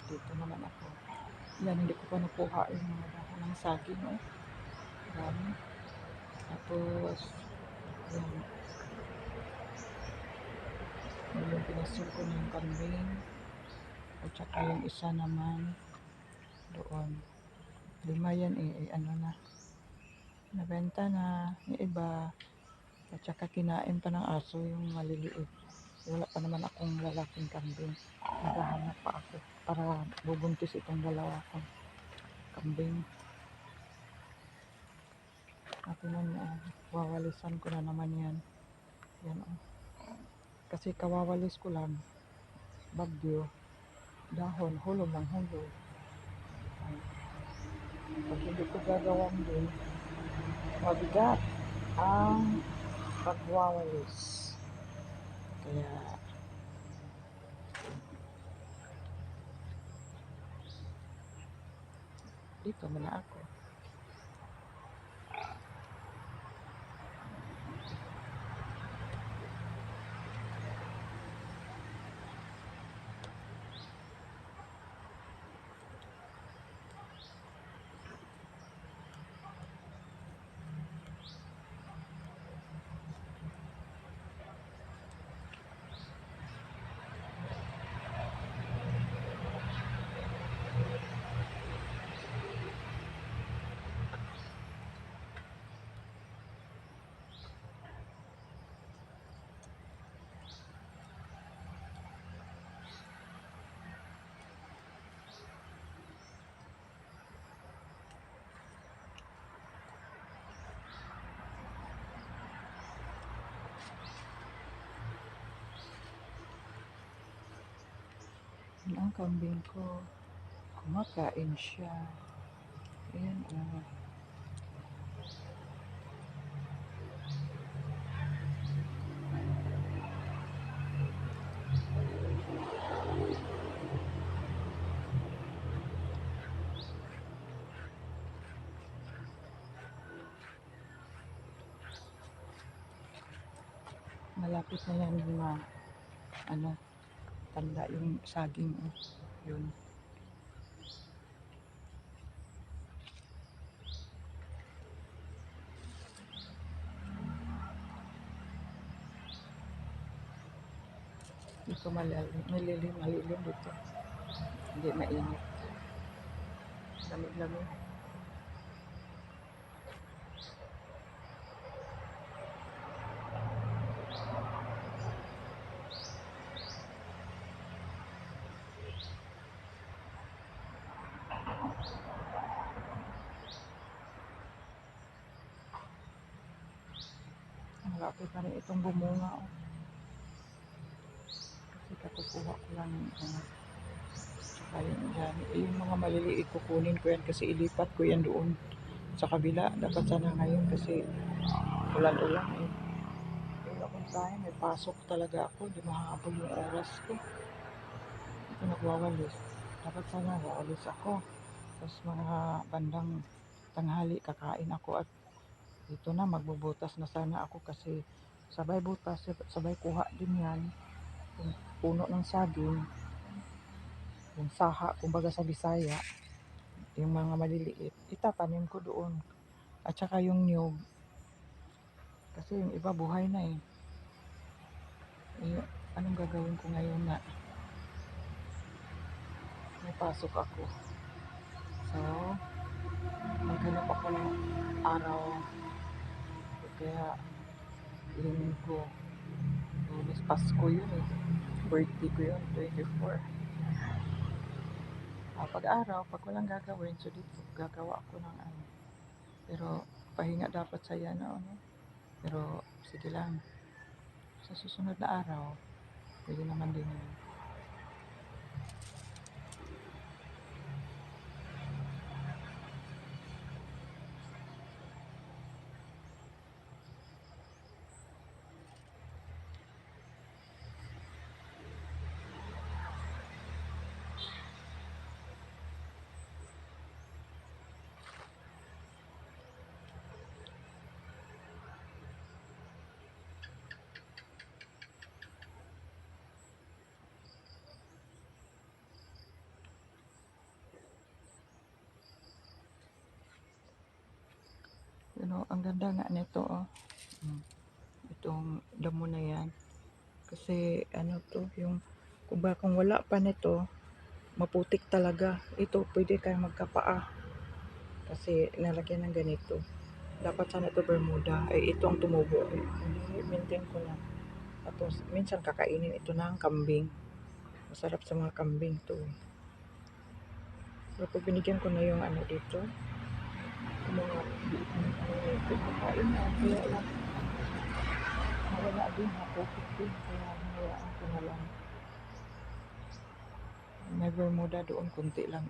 Dito naman ako. Yan, hindi ko pa nakuha yung mga dahon ng saging. Oh. Dami. Tapos, yan. Yung pinasul ko ng kambing. At saka yung isa naman doon. 5 yan ano na. Nabenta na. Yung iba. At saka kinain pa ng aso yung maliliit. Wala pa naman akong lalaking kambing. Naghahanap pa ako para bubuntis itong dalawa kong kambing. At yun, wawalisan ko na naman yan. Yan o. Kasi kawawalis ko lang. Bagyo. Dahon. Hulog ng hulog. Pag hindi ko gagawin din, mabigat ang pagwawalis. Kaya, dito muna ako. Ang kambing ko, kumakain siya. Ayan o. Malapit na yan tanda yung saging. Yun. Dito malilim dito. Hindi mainit. Lamig-lamig. Malapit na rin itong bumunga. Oh. Kasi kakukuha ko lang yung mga maliliit kukunin ko yan kasi ilipat ko yan doon sa kabila. Dapat sana ngayon kasi ulan-ulan eh. Wala akong time. May pasok talaga ako. Di mahabol yung oras ko. Ito nagwawalis. Dapat sana wawalis ako. Tapos mga bandang tanghali kakain ako at dito na magbubutas na sana ako kasi sabay butas, sabay kuha din yan. Yung puno ng saging, yung saha, kumbaga sa Bisaya, yung mga maliliit, itatanim ko doon. At saka yung niyog. Kasi yung iba buhay na eh. Anong gagawin ko ngayon na may pasok ako? So, maghanap ako ng araw. Kaya, linggo. Lunes, Pasko yun eh. Birthday ko yun, 24. Pag-araw, pag walang gagawin, so dito, gagawa ako ng ano. Pero, pahinga dapat sa yan, ano. Pero, sige lang. Sa susunod na araw, pwede naman din yun. Pero ang ganda nga nito, oh. Mm, itong damo na yan. Kasi ano to, yung kung wala pa nito, maputik talaga. Ito, pwede kayong magkapaa. Kasi nalagyan ng ganito. Dapat sana ito Bermuda. Ay, ito ang tumubo. Maintain ko na. Tapos, minsan kakainin ito ng kambing. Masarap sa mga kambing to. Pero pag binigyan ko na yung ano dito, yung mga ito, kakain na. Kaya lang, nawala din ha, putik din. Kaya hinayaan ko na lang. May Bermuda doon, kunti lang.